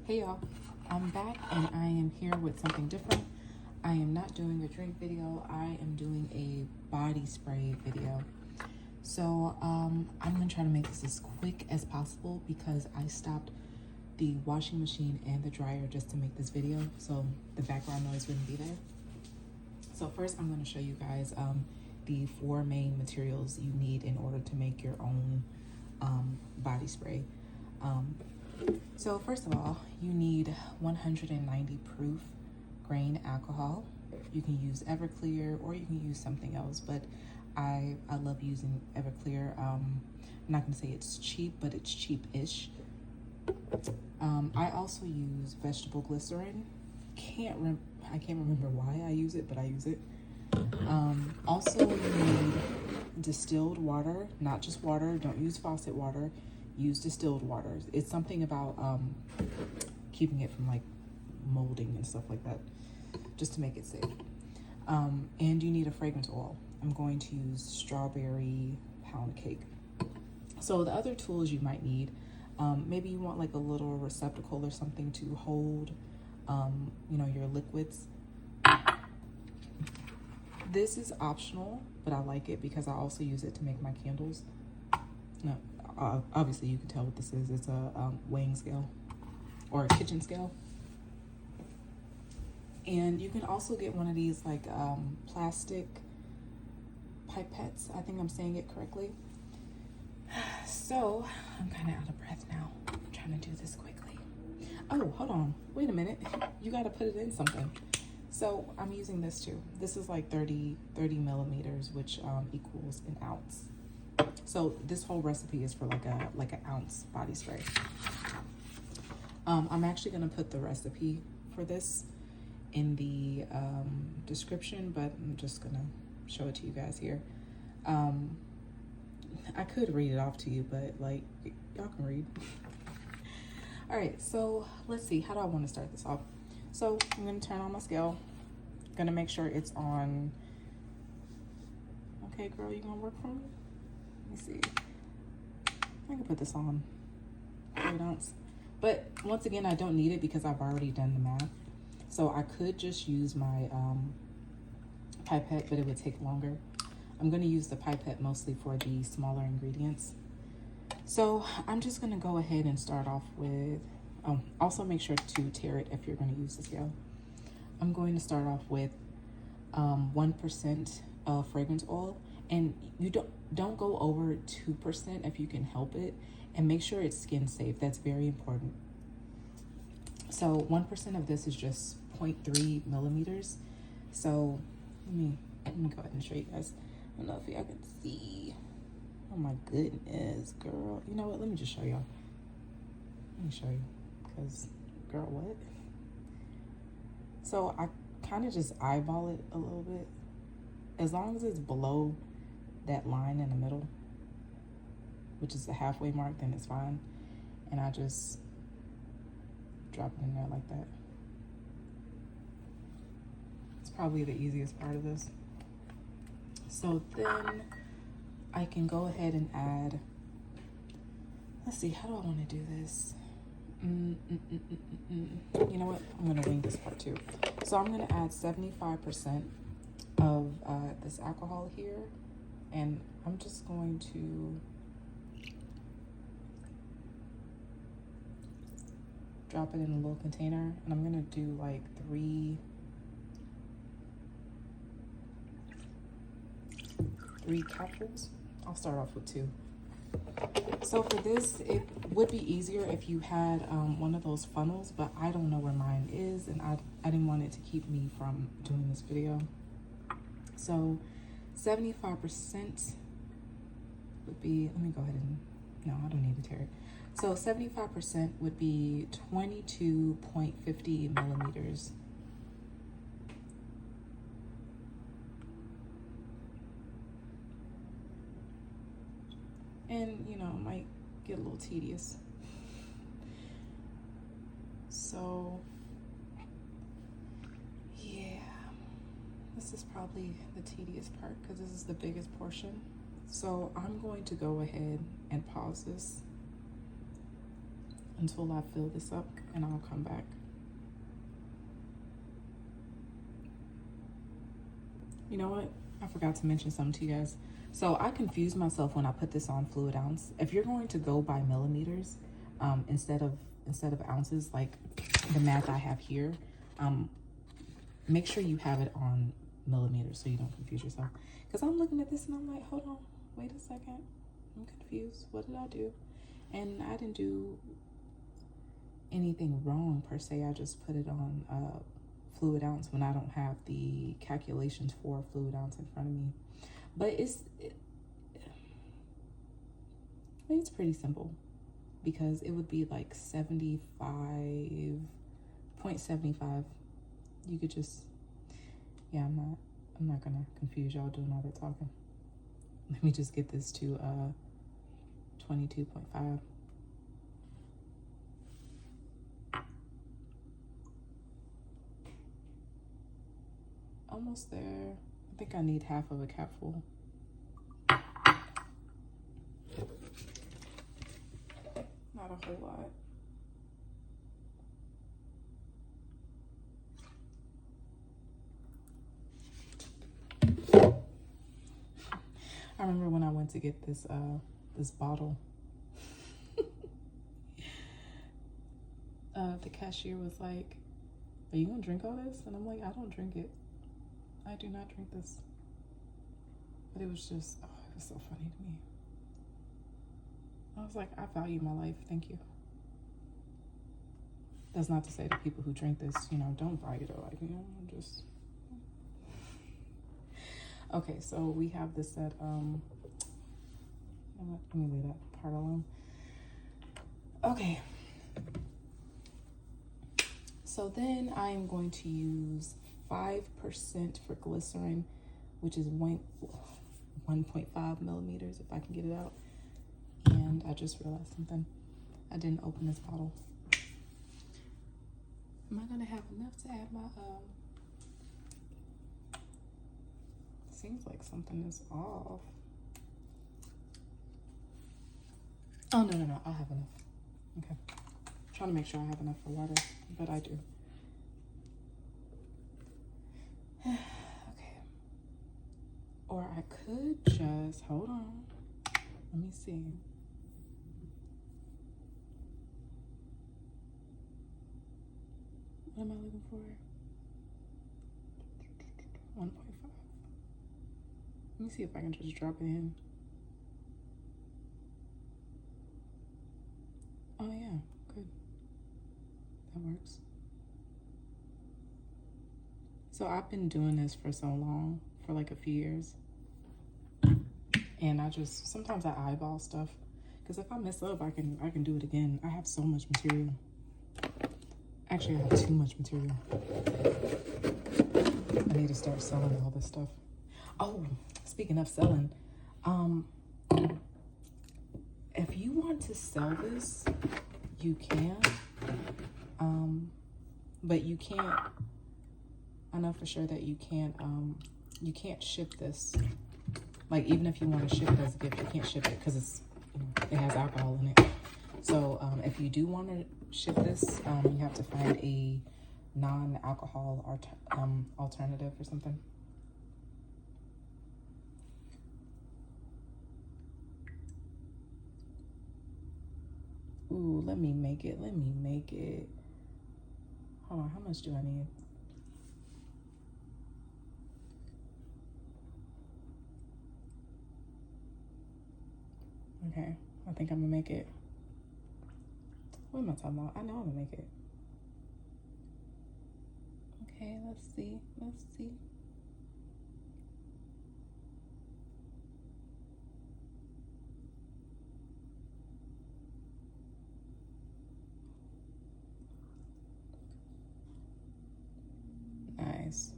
Hey y'all, I'm back and I am here with something different. I am not doing a drink video, I am doing a body spray video. So I'm gonna try to make this as quick as possible because I stopped the washing machine and the dryer just to make this video, so the background noise wouldn't be there. So first I'm gonna show you guys the 4 main materials you need in order to make your own body spray. So first of all, you need 190 proof grain alcohol. You can use EverClear or you can use something else, but I love using EverClear. I'm not gonna say it's cheap, but it's cheap-ish. I also use vegetable glycerin. I can't remember why I use it, but I use it. Also, you need distilled water, not just water. Don't use faucet water. Use distilled water. It's something about keeping it from like molding and stuff like that, just to make it safe. And you need a fragrance oil. I'm going to use strawberry pound cake. So the other tools you might need, maybe you want like a little receptacle or something to hold, you know, your liquids. This is optional, but I like it because I also use it to make my candles. No, obviously you can tell what this is. It's a weighing scale or a kitchen scale. And you can also get one of these like plastic pipettes. I think I'm saying it correctly. So I'm kind of out of breath now. I'm trying to do this quickly. Oh, hold on. Wait a minute. You got to put it in something. So I'm using this too. This is like 30 millimeters, which equals an ounce. So this whole recipe is for like an ounce body spray. I'm actually gonna put the recipe for this in the description, but I'm just gonna show it to you guys here. I could read it off to you, but like y'all can read. All right, so let's see. How do I want to start this off? So I'm gonna turn on my scale. Gonna make sure it's on. Okay, girl, you gonna work for me? Let me see. I can put this on 8 ounce. But once again, I don't need it because I've already done the math. So I could just use my pipette, but it would take longer. I'm gonna use the pipette mostly for the smaller ingredients. So I'm just gonna go ahead and start off with, also make sure to tare it if you're gonna use the scale. I'm going to start off with 1% of fragrance oil, and you don't go over 2% if you can help it, and make sure it's skin safe. That's very important. So 1% of this is just 0.3 millimeters. So let me go ahead and show you guys. I don't know if y'all can see. Oh my goodness, girl. You know what? Let me just show y'all. Let me show you, because girl, what? So I kind of just eyeball it a little bit. As long as it's below that line in the middle, which is the halfway mark, then it's fine. And I just drop it in there like that. It's probably the easiest part of this. So then I can go ahead and add, let's see, how do I want to do this? You know what? I'm going to wing this part too. So I'm going to add 75% of this alcohol here. And I'm just going to drop it in a little container. And I'm going to do like 3 capfuls. I'll start off with 2. So for this, it would be easier if you had one of those funnels, but I don't know where mine is, and I didn't want it to keep me from doing this video. So 75% would be, let me go ahead and, no, I don't need to tear it. So 75% would be 22.50 millimeters. And, you know, it might get a little tedious. So, yeah, this is probably the tedious part because this is the biggest portion. So I'm going to go ahead and pause this until I fill this up, and I'll come back. You know what? I forgot to mention something to you guys. So I confuse myself when I put this on fluid ounce. If you're going to go by millimeters instead of ounces, like the math I have here, make sure you have it on millimeters so you don't confuse yourself. Because I'm looking at this and I'm like, hold on, wait a second. I'm confused. What did I do? And I didn't do anything wrong per se. I just put it on fluid ounce when I don't have the calculations for fluid ounce in front of me. But it's pretty simple, because it would be like 75.75. You could just, yeah, I'm not gonna confuse y'all doing all that talking. Let me just get this to 22.5. Almost there. I think I need half of a capful. Not a whole lot. I remember when I went to get this this bottle. The cashier was like, "Are you gonna drink all this?" And I'm like, "I don't drink it. I do not drink this." But it was just, oh, it was so funny to me. I was like, I value my life, thank you. That's not to say to people who drink this, you know, don't value their life, you know, I'm just. Okay, so we have this at, let me leave that part alone. Okay. So then I am going to use 5% for glycerin, which is 1.5 millimeters, if I can get it out. And I just realized something. I didn't open this bottle. Am I gonna have enough to add my, seems like something is off. Oh, no, I'll have enough. Okay. I'm trying to make sure I have enough for water, but I do. Okay. Or I could just, hold on. Let me see. What am I looking for? 1.5. Let me see if I can just drop it in. Oh yeah, good. That works. So I've been doing this for so long, for like a few years. And I just, sometimes I eyeball stuff. Because if I mess up, I can do it again. I have so much material. Actually, I have too much material. I need to start selling all this stuff. Oh, speaking of selling, if you want to sell this, you can. But you can't, I know for sure that you can't ship this. Like, even if you want to ship it as a gift, you can't ship it because it's, you know, it has alcohol in it. So if you do want to ship this, you have to find a non-alcohol alternative or something. Ooh, let me make it. Hold on, how much do I need? Okay, I think I'm gonna make it. What am I talking about? I know I'm gonna make it. Okay, let's see. Nice.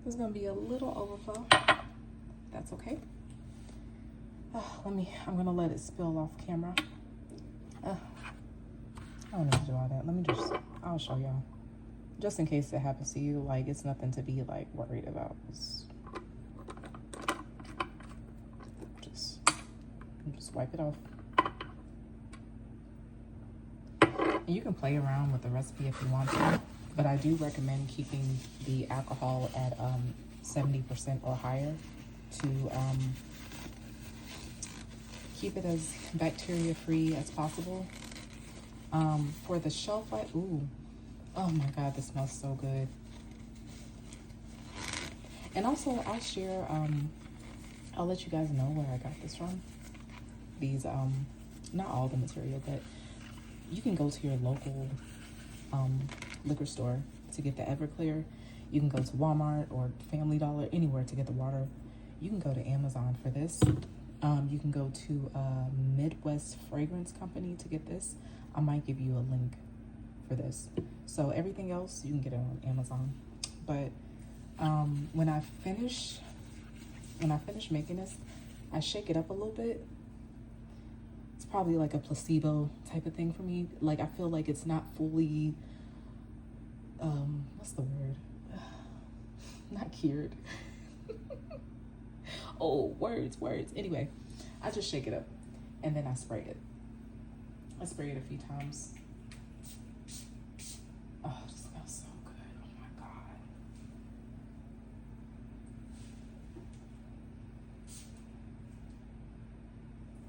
There's gonna be a little overflow. That's okay. I'm gonna let it spill off camera. I don't need to do all that. I'll show y'all. Just in case it happens to you, like, it's nothing to be, like, worried about. Just wipe it off. And you can play around with the recipe if you want to, but I do recommend keeping the alcohol at 70% or higher to keep it as bacteria free as possible. For the shelf life, ooh, oh my God, this smells so good. And also I'll share, I'll let you guys know where I got this from. These, not all the material, but you can go to your local liquor store to get the EverClear. You can go to Walmart or Family Dollar, anywhere to get the water. You can go to Amazon for this. You can go to Midwest Fragrance Company to get this. I might give you a link for this. So everything else, you can get it on Amazon. But when I finish making this, I shake it up a little bit. It's probably like a placebo type of thing for me. Like, I feel like it's not fully, what's the word? Not cured. Oh, words. Anyway, I just shake it up and then I spray it. I spray it a few times. Oh, it smells so good. Oh my God.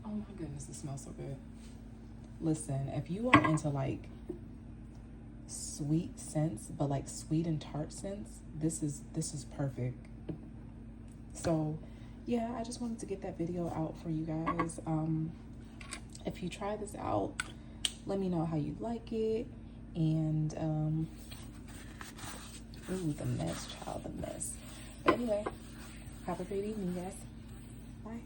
Oh my goodness, it smells so good. Listen, if you are into like sweet scents, but like sweet and tart scents, this is perfect. So yeah, I just wanted to get that video out for you guys. If you try this out, let me know how you like it. And ooh, the mess, child, the mess. But anyway, have a great evening, guys. Bye.